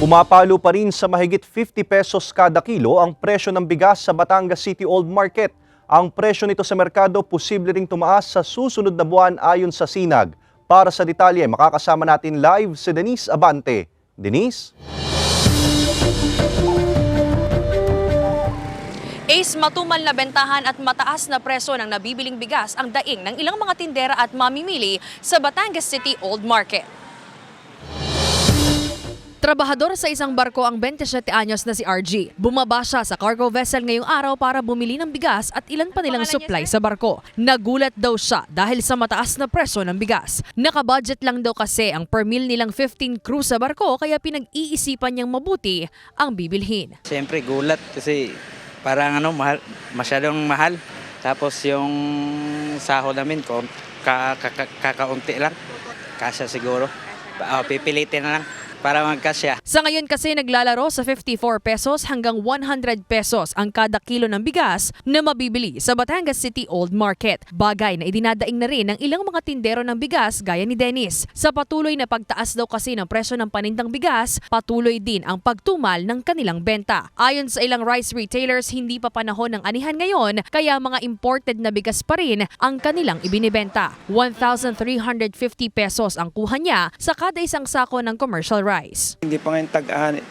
Pumapalo pa rin sa mahigit 50 pesos kada kilo ang presyo ng bigas sa Batangas City Old Market. Ang presyo nito sa merkado posible ring tumaas sa susunod na buwan ayon sa Sinag. Para sa detalye, makakasama natin live si Denise Abante. Denise? Ace, matumal na bentahan at mataas na presyo ng nabibiling bigas ang daing ng ilang mga tindera at mamimili sa Batangas City Old Market. Trabahador sa isang barko ang 27 anyos na si RG. Bumaba siya sa cargo vessel ngayong araw para bumili ng bigas at ilan pa nilang supply sa barko. Nagulat daw siya dahil sa mataas na presyo ng bigas. Nakabudget lang daw kasi ang per meal nilang 15 crew sa barko kaya pinag-iisipan niyang mabuti ang bibilhin. Siyempre gulat kasi parang mahal, masyadong mahal. Tapos yung sahod namin kakaunti lang. Kasya siguro. Pipilitin na lang para magkasya. Sa ngayon kasi naglalaro sa 54 pesos hanggang 100 pesos ang kada kilo ng bigas na mabibili sa Batangas City Old Market. Bagay na idinadaing na rin ng ilang mga tindero ng bigas gaya ni Dennis. Sa patuloy na pagtaas daw kasi ng presyo ng panindang bigas, patuloy din ang pagtumal ng kanilang benta. Ayon sa ilang rice retailers, hindi pa panahon ng anihan ngayon kaya mga imported na bigas pa rin ang kanilang ibinibenta. 1,350 pesos ang kuha niya sa kada isang sako ng commercial rice. Hindi pa ngayon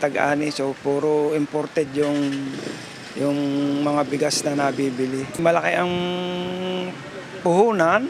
tag-ani, so puro imported yung mga bigas na nabibili. Malaki ang puhunan,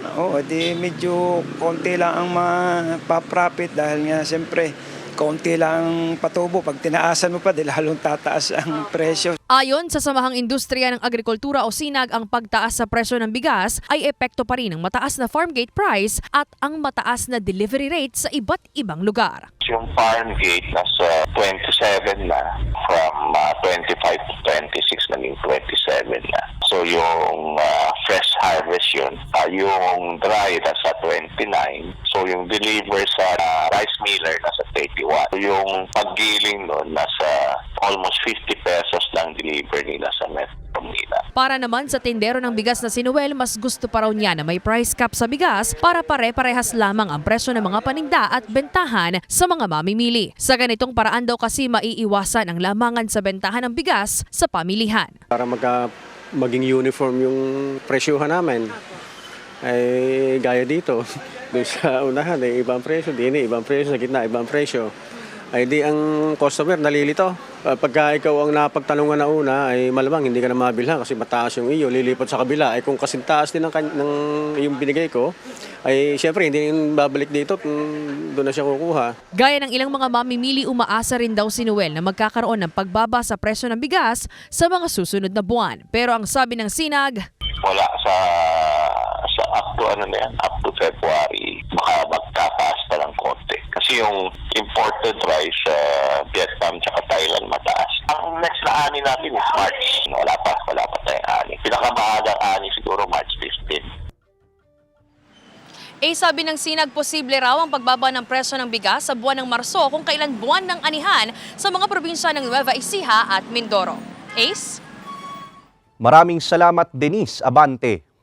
di medyo konti lang ang mapaprofit dahil nga siyempre konti lang patubo. Pag tinaasan mo pa, lalong tataas ang presyo. Ayon sa Samahang Industriya ng Agrikultura o Sinag, ang pagtaas sa presyo ng bigas ay epekto pa rin ng mataas na farm gate price at ang mataas na delivery rate sa iba't ibang lugar. Yung farm gate nasa 27 na, from 25 to 26 naging 27 na. So yung fresh harvest yun, yung dry nasa 29. So yung deliver sa rice miller nasa 31. So yung paggiling nun nasa almost 50 pesos lang deliver nila sa Metro Manila. Para naman sa tindero ng bigas na si Noel, mas gusto pa raw niya na may price cap sa bigas para pare-parehas lamang ang presyo ng mga paninda at bentahan sa mga mamimili. Sa ganitong paraan daw kasi maiiwasan ang lamangan sa bentahan ng bigas sa pamilihan. Para maging uniform yung presyohan namin, ay gaya dito. Doon sa unahan, ibang presyo, ibang presyo, sa gitna, ibang presyo. Ay di ang customer nalilito. Pagka ikaw ang napagtanungan na una, ay malamang hindi ka na mabilhan kasi mataas yung iyo, lilipat sa kabila. Ay kung kasintaas din ng yung binigay ko, ay siyempre hindi babalik dito kung doon na siya kukuha. Gaya ng ilang mga mamimili, umaasa rin daw si Noel na magkakaroon ng pagbaba sa presyo ng bigas sa mga susunod na buwan. Pero ang sabi ng Sinag, Wala sa up to up to February, baka magtataas pa ng konti. Kasi yung imported rice sa Vietnam at Thailand mataas. Ang next na ani natin is March. Wala pa tayong ani. Pinakamahalagang ani siguro March 15. sabi ng Sinag, posible raw ang pagbaba ng presyo ng bigas sa buwan ng Marso kung kailan buwan ng anihan sa mga probinsya ng Nueva Ecija at Mindoro. Ace? Maraming salamat, Denise Abante.